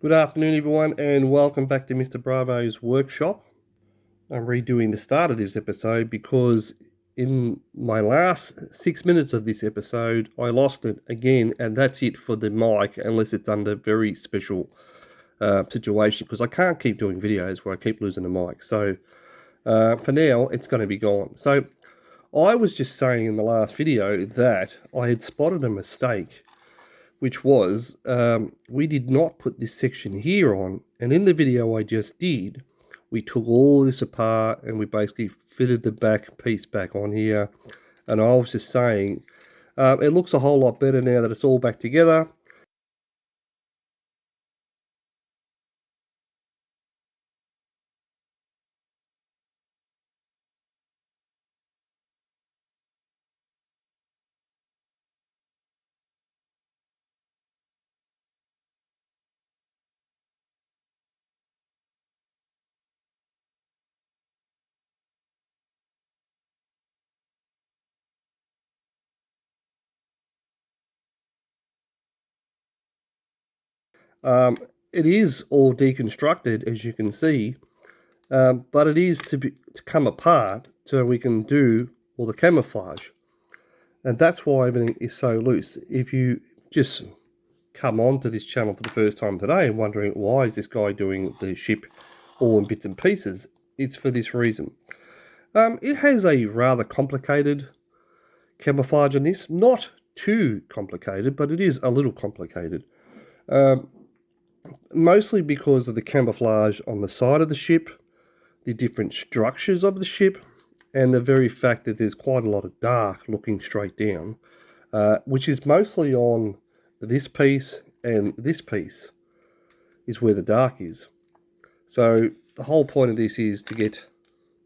Good afternoon, everyone, and welcome back to Mr. Bravo's workshop. I'm redoing the start of this episode because in my last 6 minutes of this episode, I lost it again, and that's it for the mic, unless it's under very special situation, because I can't keep doing videos where I keep losing the mic. So for now, it's going to be gone. So I was just saying in the last video that I had spotted a mistake, which was we did not put this section here on. And in the video I just did, we took all this apart and we basically fitted the back piece back on here. And I was just saying, it looks a whole lot better now that it's all back together. Um, it is all deconstructed, as you can see, but it is to come apart so we can do all the camouflage. And that's why everything is so loose. If you just come onto this channel for the first time today and wondering why is this guy doing the ship all in bits and pieces, it's for this reason. It has a rather complicated camouflage on this. Not too complicated, but it is a little complicated. Mostly because of the camouflage on the side of the ship, the different structures of the ship, and the very fact that there's quite a lot of dark looking straight down, which is mostly on this piece and this piece is where the dark is. So the whole point of this is to get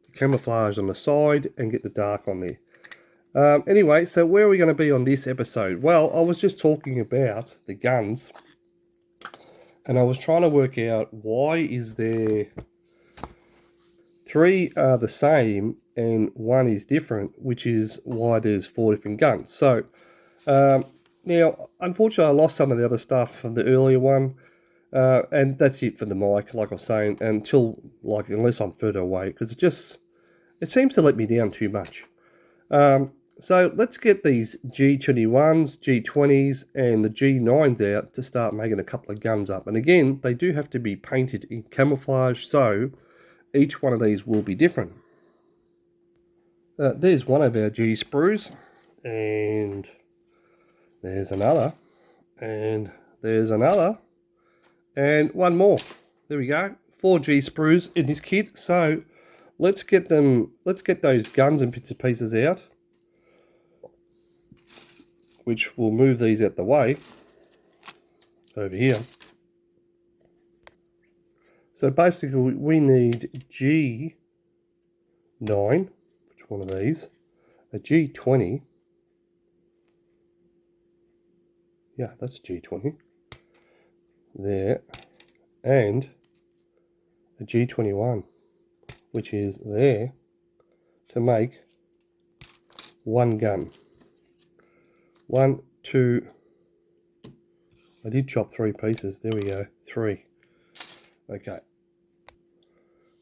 the camouflage on the side and get the dark on there. Anyway, so where are we going to be on this episode? Well, I was just talking about the guns, and I was trying to work out why is there three are the same and one is different, which is why there's four different guns. So now, unfortunately, I lost some of the other stuff from the earlier one, and that's it for the mic, like I was saying, unless I'm further away, because it seems to let me down too much. So let's get these G21s, G20s, and the G9s out to start making a couple of guns up. And again, they do have to be painted in camouflage, so each one of these will be different. There's one of our G sprues, and there's another, and there's another, and one more. There we go. 4 G sprues in this kit. So let's get those guns and bits and pieces out, which will move these out the way over here. So basically we need G9, which one of these, a G20, yeah, that's G20, there, and a G21, which is there, to make one gun. 1, 2, I did chop 3 pieces, there we go, 3. Okay.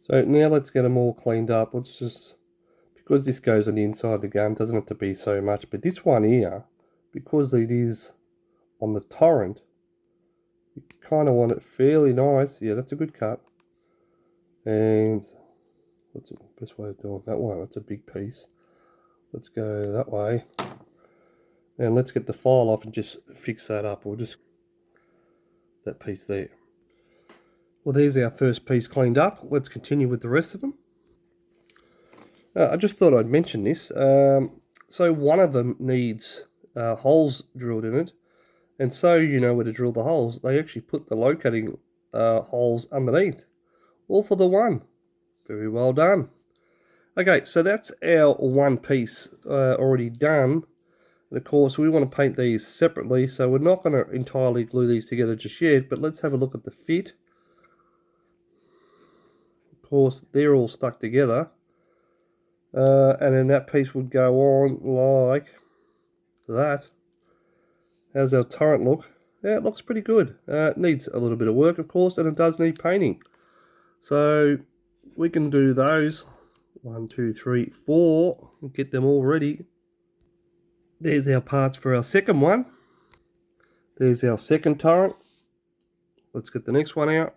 So now let's get them all cleaned up. Let's just, because this goes on the inside of the gun, doesn't have to be so much, but this one here, because it is on the torrent, you kind of want it fairly nice. Yeah, that's a good cut. And what's the best way of doing that one? That's a big piece. Let's go that way. And let's get the file off and just fix that up. We'll just, that piece there. Well, there's our first piece cleaned up. Let's continue with the rest of them. I just thought I'd mention this. So one of them needs holes drilled in it. And so you know where to drill the holes. They actually put the locating holes underneath. All for the one. Very well done. Okay, so that's our one piece already done. And of course, we want to paint these separately, so we're not going to entirely glue these together just yet, but let's have a look at the fit. Of course, they're all stuck together. And then that piece would go on like that. How's our turret look? Yeah, it looks pretty good. It needs a little bit of work, of course, and it does need painting. So we can do those. 1, 2, 3, 4. Get them all ready. There's our parts for our second one. There's our second turret. Let's get the next one out.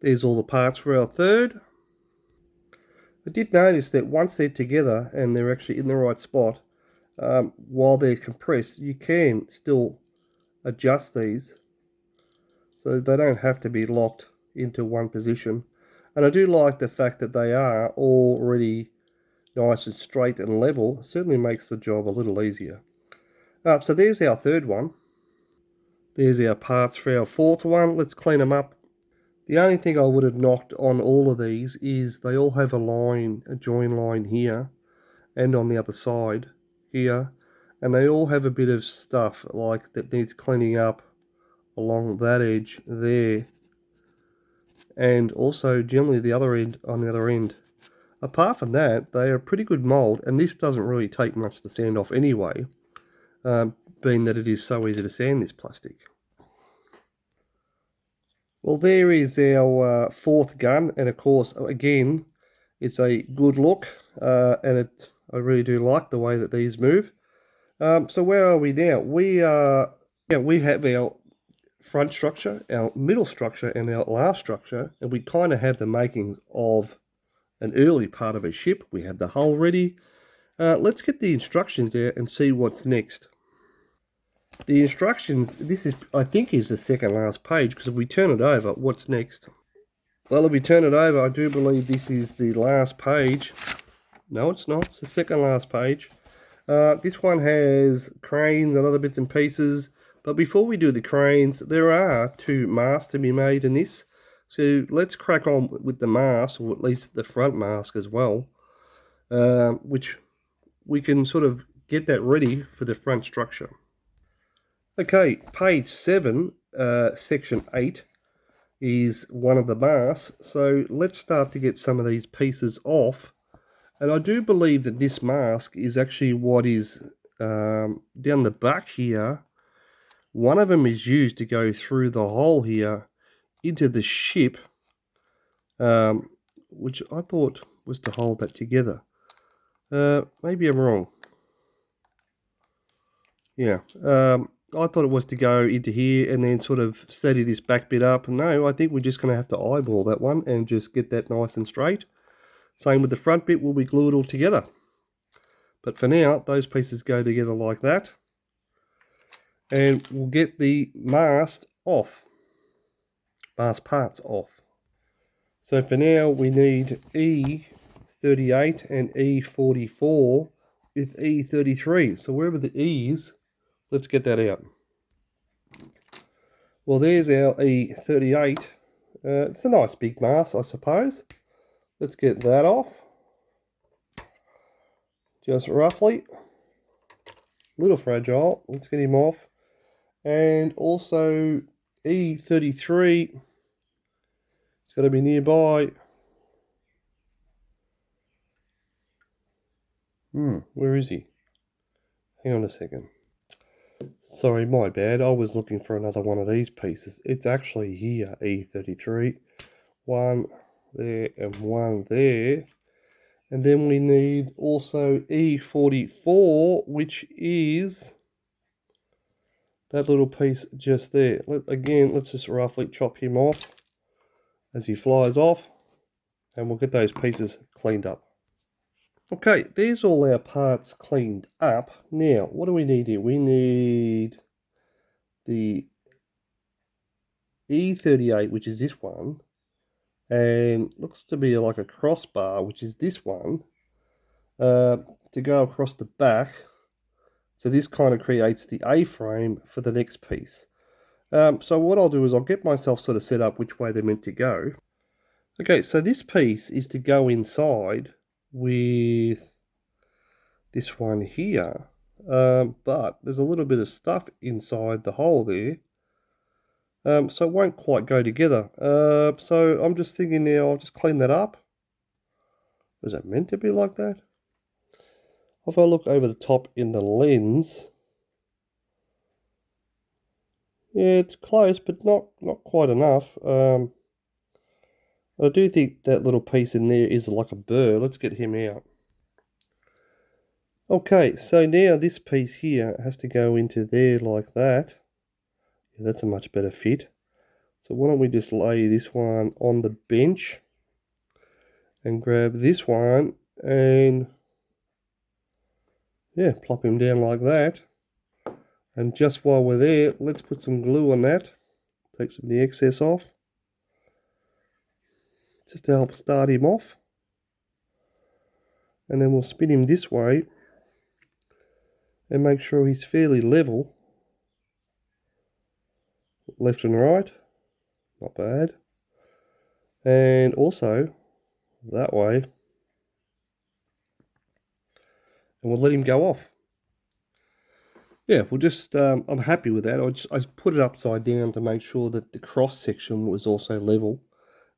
There's all the parts for our third. I did notice that once they're together and they're actually in the right spot, while they're compressed, you can still adjust these so they don't have to be locked into one position. And I do like the fact that they are already nice and straight and level. It certainly makes the job a little easier. So there's our third one. There's our parts for our fourth one. Let's clean them up. The only thing I would have knocked on all of these is they all have a join line here and on the other side here, and they all have a bit of stuff like that needs cleaning up along that edge there, and also generally the other end on the other end. Apart from that, they are pretty good mold, and this doesn't really take much to sand off anyway, being that it is so easy to sand this plastic. Well, there is our fourth gun, and of course, again, it's a good look, and I really do like the way that these move. So where are we now? We have our front structure, our middle structure, and our last structure, and we kind of have the makings of an early part of a ship. We have the hull ready. Let's get the instructions out and see what's next. The instructions, this is, I think, is the second last page, because if we turn it over, what's next? Well, if we turn it over, I do believe this is the last page. No, it's not. It's the second last page. This one has cranes and other bits and pieces. But before we do the cranes, there are 2 masts to be made in this. So let's crack on with the mast, or at least the front mast as well, which we can sort of get that ready for the front structure. Okay, page 7, section 8 is one of the masts. So let's start to get some of these pieces off. And I do believe that this mask is actually what is down the back here. One of them is used to go through the hole here into the ship, which I thought was to hold that together. Maybe I'm wrong. Yeah, I thought it was to go into here and then sort of steady this back bit up. No, I think we're just going to have to eyeball that one and just get that nice and straight. Same with the front bit, we glue it all together. But for now, those pieces go together like that. And we'll get the mast off. Mast parts off. So for now, we need E38 and E44 with E33. So wherever the E is, let's get that out. Well, there's our E38. It's a nice big mast, I suppose. Let's get that off. Just roughly. A little fragile. Let's get him off. And also E33. It's got to be nearby. Where is he? Hang on a second. Sorry, my bad. I was looking for another one of these pieces. It's actually here, E33. One there and one there. And then we need also E44, which is that little piece just there. Again, let's just roughly chop him off as he flies off. And we'll get those pieces cleaned up. Okay, there's all our parts cleaned up. Now, what do we need here? We need the E38, which is this one, and looks to be like a crossbar, which is this one, to go across the back. So this kind of creates the A-frame for the next piece. So what I'll do is I'll get myself sort of set up which way they're meant to go. Okay, so this piece is to go inside with this one here, but there's a little bit of stuff inside the hole there, so it won't quite go together. So I'm just thinking now I'll just clean that up. Was that meant to be like that? If I look over the top in the lens, Yeah, it's close, but not quite enough. I do think that little piece in there is like a burr. Let's get him out. Okay, so now this piece here has to go into there like that. Yeah, that's a much better fit. So why don't we just lay this one on the bench and grab this one and yeah, plop him down like that. And just while we're there, let's put some glue on that. Take some of the excess off. Just to help start him off. And then we'll spin him this way and make sure he's fairly level. Left and right. Not bad. And also that way. And we'll let him go off. Yeah, we'll just, I'm happy with that. I put it upside down to make sure that the cross section was also level,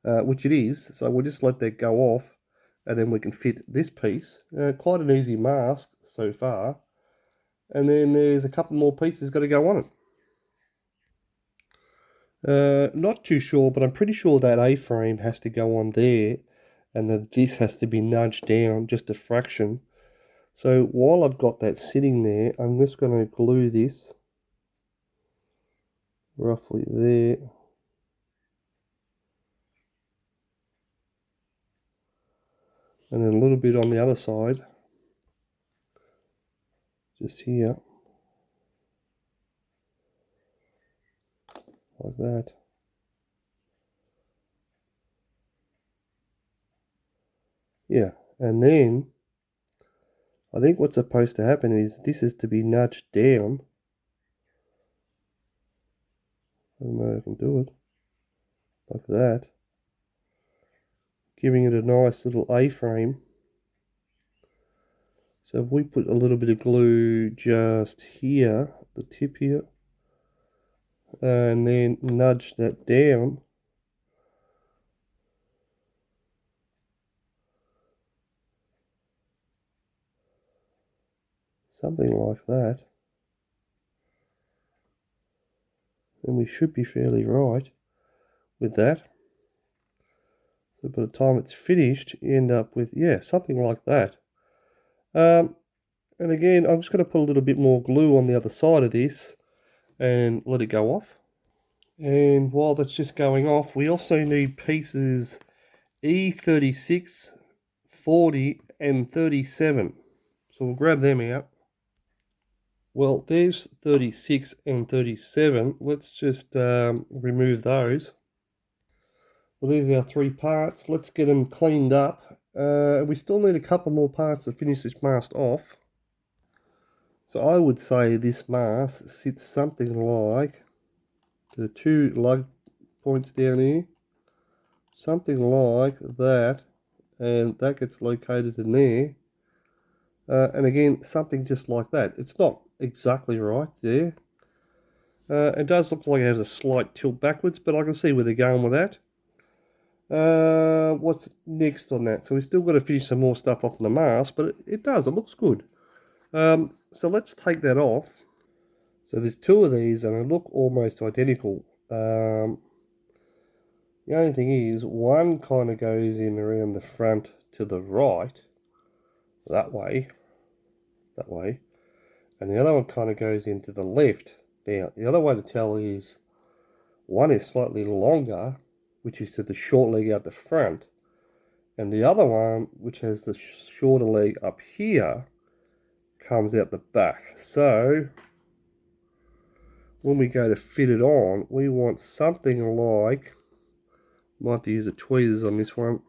which it is. So we'll just let that go off and then we can fit this piece. Quite an easy mask so far. And then there's a couple more pieces got to go on it. Not too sure, but I'm pretty sure that A-frame has to go on there and that this has to be nudged down just a fraction. So while I've got that sitting there, I'm just going to glue this roughly there. And then a little bit on the other side, just here, like that. Yeah, and then I think what's supposed to happen is this is to be nudged down. I don't know if I can do it, like that. Giving it a nice little A-frame. So if we put a little bit of glue just here, the tip here, and then nudge that down, something like that, then we should be fairly right with that. So by the time it's finished, you end up with, yeah, something like that. And again, I'm just going to put a little bit more glue on the other side of this and let it go off. And while that's just going off, we also need pieces E36, 40, and 37. So we'll grab them out. Well, there's 36 and 37. Let's just remove those. Well, there's our three parts. Let's get them cleaned up. We still need a couple more parts to finish this mast off. So I would say this mast sits something like the two lug points down here, something like that, and that gets located in there. And again, something just like that. It's not exactly right there. It does look like it has a slight tilt backwards, but I can see where they're going with that. What's next on that? So we've still got to finish some more stuff off on the mast, but it does. It looks good. So let's take that off. So there's two of these and they look almost identical. The only thing is one kind of goes in around the front to the right, that way, and the other one kind of goes into the left. Now, the other way to tell is one is slightly longer, which is to the short leg out the front, and the other one, which has the shorter leg up here, comes out the back. So when we go to fit it on, we want something like, might have to use the tweezers on this one,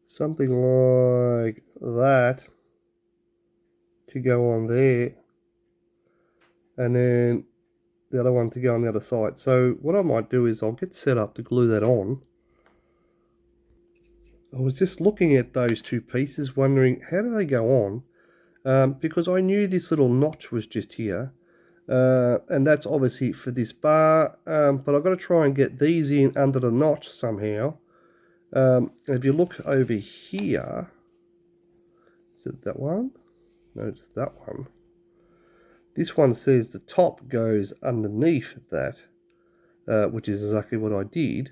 something like that to go on there, and then the other one to go on the other side. So what I might do is I'll get set up to glue that on. I was just looking at those two pieces, wondering how do they go on, because I knew this little notch was just here, and that's obviously for this bar, but I've got to try and get these in under the notch somehow. If you look over here, is it that one? No, it's that one. This one says the top goes underneath that, which is exactly what I did.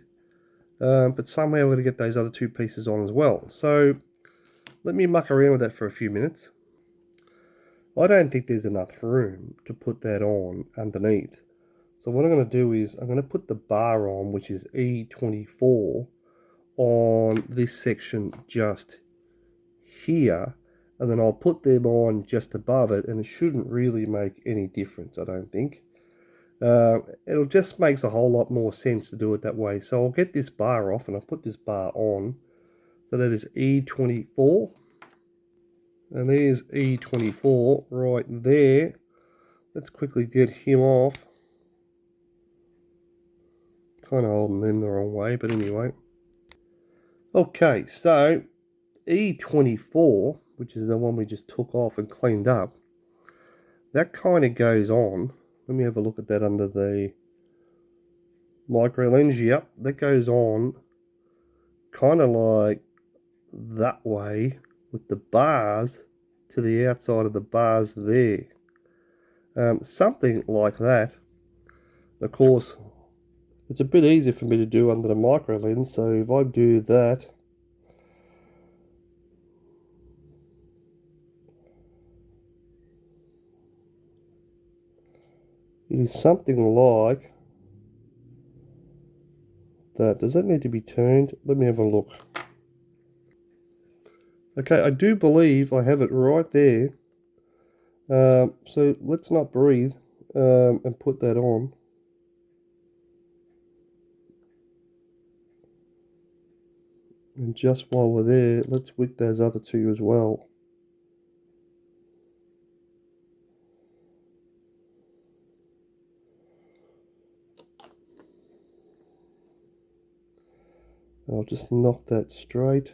But somehow we're going to get those other two pieces on as well. So let me muck around with that for a few minutes. I don't think there's enough room to put that on underneath. So what I'm going to do is I'm going to put the bar on, which is E24, on this section just here, and then I'll put them on just above it, and it shouldn't really make any difference, I don't think. It'll just makes a whole lot more sense to do it that way. So I'll get this bar off and I'll put this bar on. So that is E24. And there's E24 right there. Let's quickly get him off. Kind of holding them the wrong way, but anyway. Okay, so E24, which is the one we just took off and cleaned up, that kind of goes on. Let me have a look at that under the micro lens. Yep, that goes on kind of like that way with the bars to the outside of the bars there. Something like that. Of course, it's a bit easier for me to do under the micro lens, so if I do that, it is something like that. Does that need to be turned? Let me have a look. Okay, I do believe I have it right there. So let's not breathe and put that on. And just while we're there, let's wick those other two as well. I'll just knock that straight.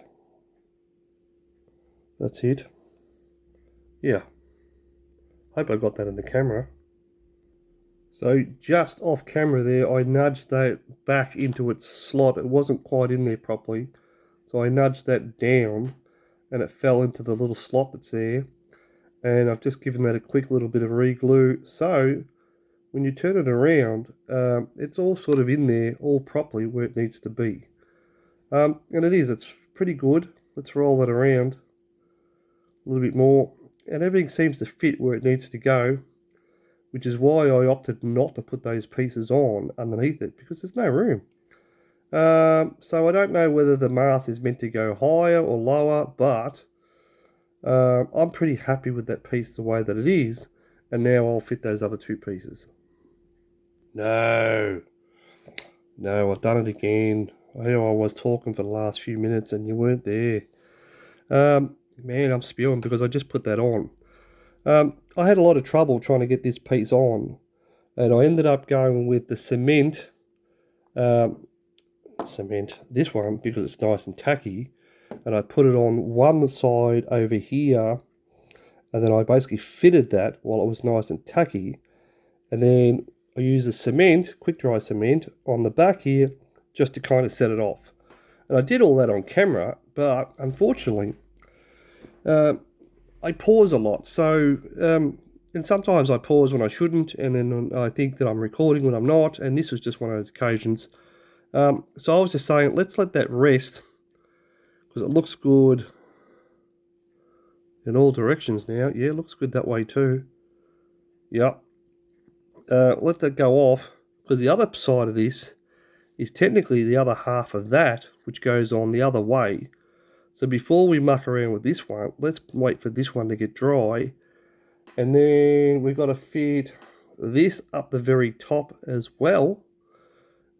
That's it. Yeah. Hope I got that in the camera. So just off camera there, I nudged that back into its slot. It wasn't quite in there properly. So I nudged that down and it fell into the little slot that's there. And I've just given that a quick little bit of re-glue. So when you turn it around, it's all sort of in there, all properly where it needs to be. And it is, it's pretty good. Let's roll that around a little bit more. And everything seems to fit where it needs to go, which is why I opted not to put those pieces on underneath it, because there's no room. So I don't know whether the mask is meant to go higher or lower, but I'm pretty happy with that piece the way that it is, and now I'll fit those other two pieces. No, I've done it again. I know I was talking for the last few minutes and you weren't there. Man, I'm spewing because I just put that on. I had a lot of trouble trying to get this piece on, and I ended up going with the cement, this one, because it's nice and tacky, and I put it on one side over here, and then I basically fitted that while it was nice and tacky, and then I used the cement, quick dry cement, on the back here just to kind of set it off. And I did all that on camera, but unfortunately, I pause a lot. So, and sometimes I pause when I shouldn't, and then I think that I'm recording when I'm not, and this was just one of those occasions. So I was just saying, let's let that rest, because it looks good in all directions now. Yeah, it looks good that way too. Yep. Let that go off, because the other side of this is technically the other half of that, which goes on the other way. So before we muck around with this one, let's wait for this one to get dry. And then we've got to fit this up the very top as well.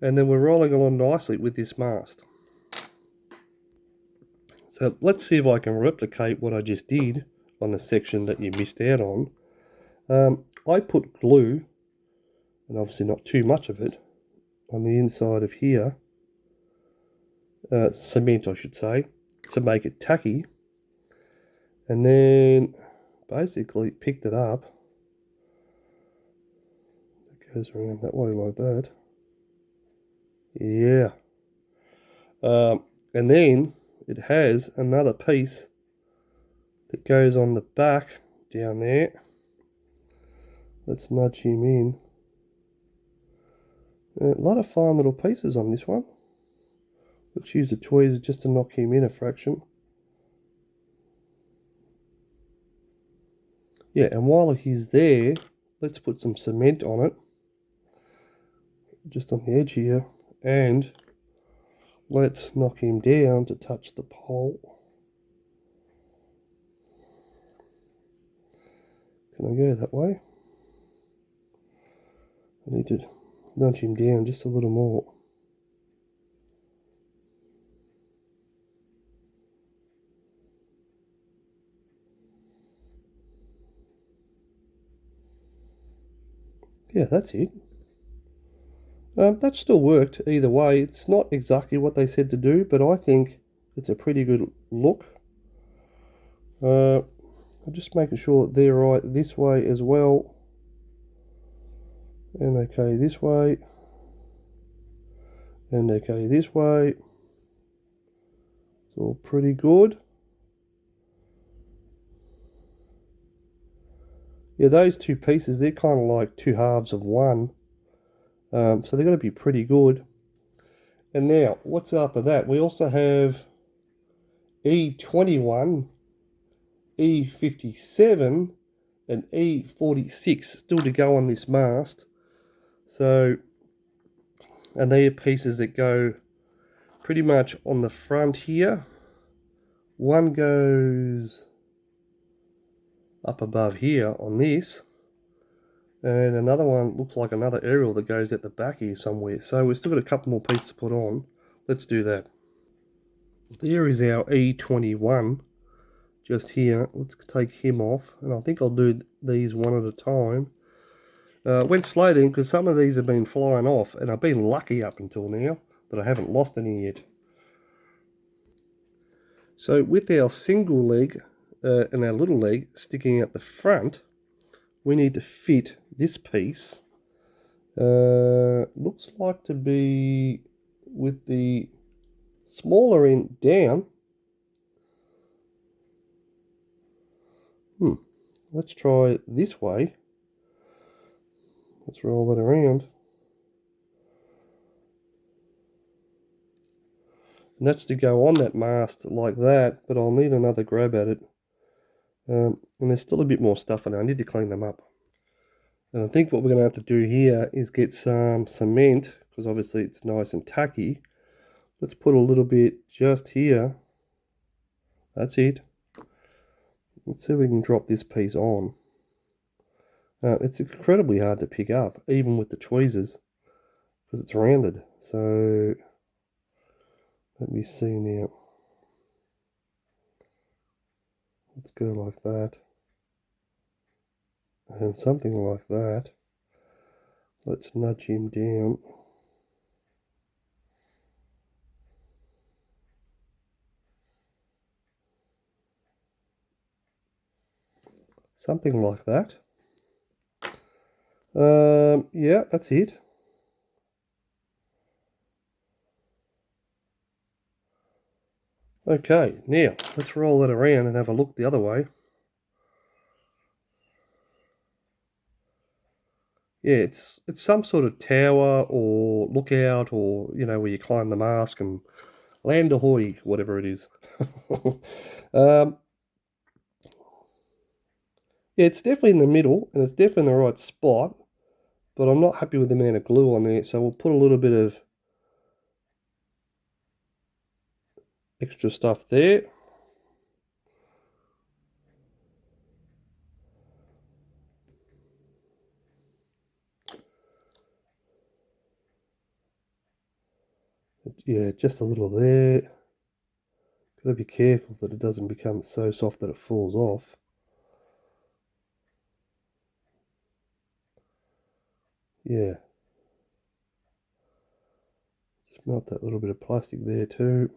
And then we're rolling along nicely with this mast. So let's see if I can replicate what I just did on the section that you missed out on. I put glue, and obviously not too much of it, on the inside of here. Cement, I should say, to make it tacky. And then basically picked it up. It goes around that way like that. Yeah. And then it has another piece that goes on the back down there. Let's nudge him in. A lot of fine little pieces on this one. Let's use the tweezers just to knock him in a fraction. Yeah, and while he's there, let's put some cement on it. Just on the edge here. And let's knock him down to touch the pole. Can I go that way? I need to nudge him down just a little more. Yeah, that's it. That still worked either way. It's not exactly what they said to do, but I think it's a pretty good look. I'm just making sure they're right this way as well. And okay this way. And okay this way. It's all pretty good. Yeah, those two pieces, they're kind of like two halves of one. So they're going to be pretty good. And now, what's after that? We also have E21, E57, and E46 still to go on this mast. So, and they are pieces that go pretty much on the front here. One goes up above here on this. And another one looks like another aerial that goes at the back here somewhere. So we've still got a couple more pieces to put on. Let's do that. There is our E21 just here. Let's take him off. And I think I'll do these one at a time. Went slow then because some of these have been flying off. And I've been lucky up until now that I haven't lost any yet. So with our single leg and our little leg sticking out the front, we need to fit this piece. Looks like to be with the smaller end down. Let's try this way. Let's roll it around. And that's to go on that mast like that, but I'll need another grab at it. And there's still a bit more stuff in there. I need to clean them up. And I think what we're going to have to do here is get some cement, because obviously it's nice and tacky. Let's put a little bit just here. That's it. Let's see if we can drop this piece on. It's incredibly hard to pick up, even with the tweezers, because it's rounded. So, let me see now. Let's go like that. And something like that. Let's nudge him down. Something like that. Yeah, that's it. Okay, now let's roll that around and have a look the other way. Yeah, it's some sort of tower or lookout, or where you climb the mast and land ahoy, whatever it is. Yeah, it's definitely in the middle and it's definitely in the right spot, but I'm not happy with the amount of glue on there, so we'll put a little bit of extra stuff there. Yeah, just a little there. Gotta be careful that it doesn't become so soft that it falls off. Yeah. Just melt that little bit of plastic there too.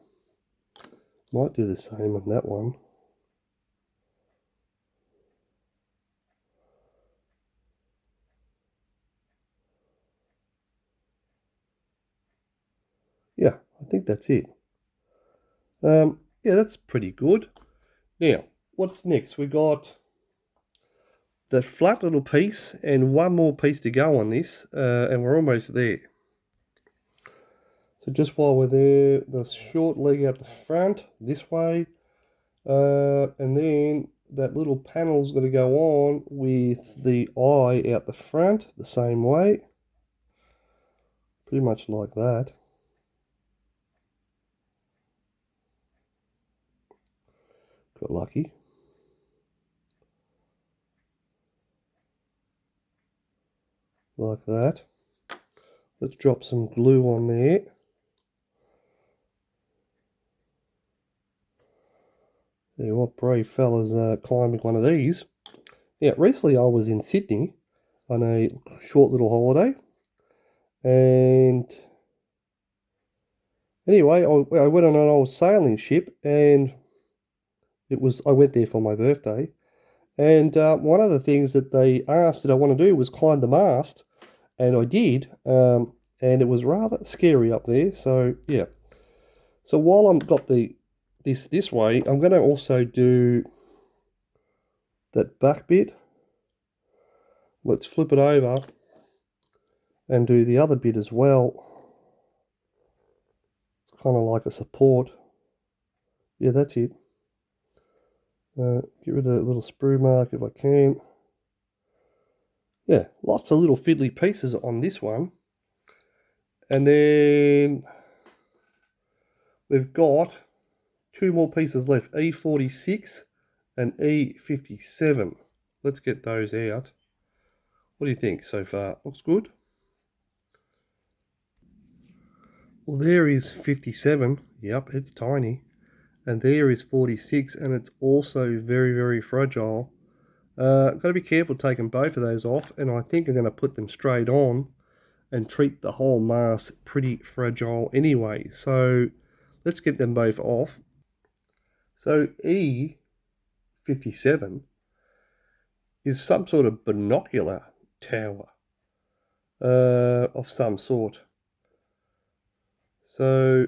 Might do the same on that one. Yeah, I think that's it. Yeah, that's pretty good. Now, what's next? We got that flat little piece and one more piece to go on this, and we're almost there. So just while we're there, the short leg out the front this way, and then that little panel's going to go on with the eye out the front the same way, pretty much like that. Got lucky. Like that. Let's drop some glue on there. Yeah, what brave fellas climbing one of these. Yeah, recently I was in Sydney on a short little holiday, and anyway, I went on an old sailing ship, and I went there for my birthday, and one of the things that they asked that I want to do was climb the mast, and I did, and it was rather scary up there. So yeah, so while I've got this way, I'm going to also do that back bit. Let's flip it over and do the other bit as well. It's kind of like a support. Yeah, that's it. Get rid of that little sprue mark if I can. Yeah, lots of little fiddly pieces on this one. And then we've got two more pieces left, E46 and E57. Let's get those out. What do you think so far? Looks good. Well, there is 57. Yep, it's tiny. And there is 46, and it's also very, very fragile. Got to be careful taking both of those off, and I think I'm going to put them straight on and treat the whole mast pretty fragile anyway. So let's get them both off. So E57 is some sort of binocular tower of some sort. So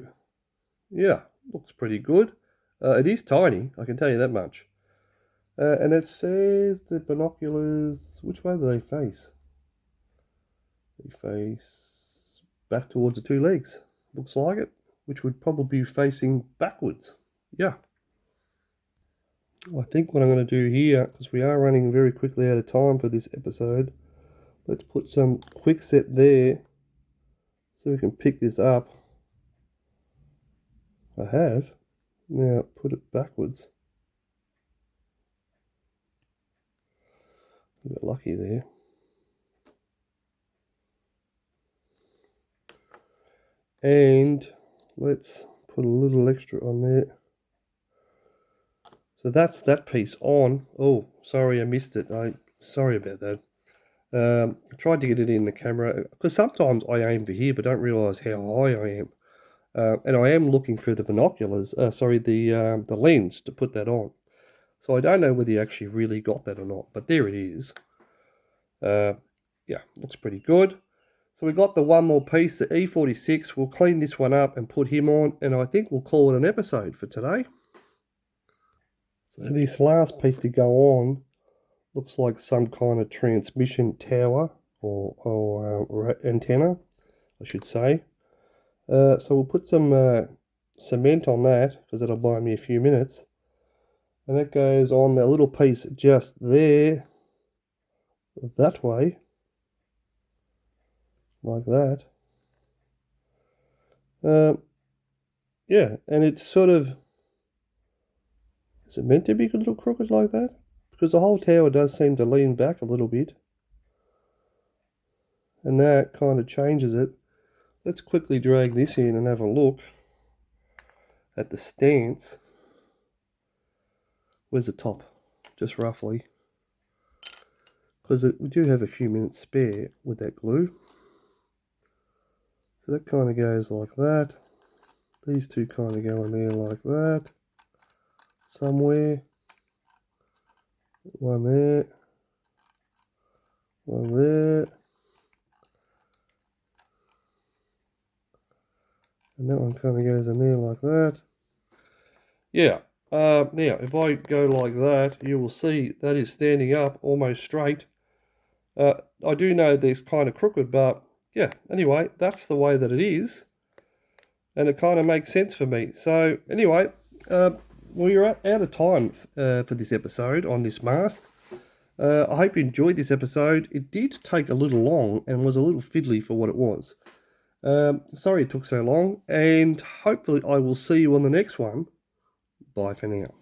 yeah, looks pretty good. It is tiny, I can tell you that much. And it says the binoculars, which way do they face? They face back towards the two legs. Looks like it, which would probably be facing backwards. Yeah. I think what I'm going to do here, because we are running very quickly out of time for this episode, let's put some quick set there so we can pick this up. I have. Now put it backwards. I got lucky there. And let's put a little extra on there. So that's that piece on. Oh, sorry, I missed it. Sorry about that. I tried to get it in the camera because sometimes I aim for here, but don't realise how high I am. And I am looking through the binoculars. The lens to put that on. So I don't know whether you actually really got that or not, but there it is. Yeah, looks pretty good. So we got the one more piece, the E46. We'll clean this one up and put him on, and I think we'll call it an episode for today. So this last piece to go on looks like some kind of transmission tower or antenna, I should say. So we'll put some cement on that because that'll buy me a few minutes. And that goes on that little piece just there, that way, like that. Yeah, and it's sort of, is it meant to be a little crooked like that? Because the whole tower does seem to lean back a little bit. And that kind of changes it. Let's quickly drag this in and have a look at the stance. Where's the top? Just roughly. Because we do have a few minutes spare with that glue. So that kind of goes like that. These two kind of go in there like that. Somewhere. One there. One there. And that one kind of goes in there like that. Yeah. Now, if I go like that, you will see that is standing up almost straight. I do know that it's kind of crooked, but yeah, anyway, that's the way that it is. And it kind of makes sense for me. So anyway, we're out of time for this episode on this mast. I hope you enjoyed this episode. It did take a little long and was a little fiddly for what it was. Sorry it took so long, and hopefully I will see you on the next one. Bye for now.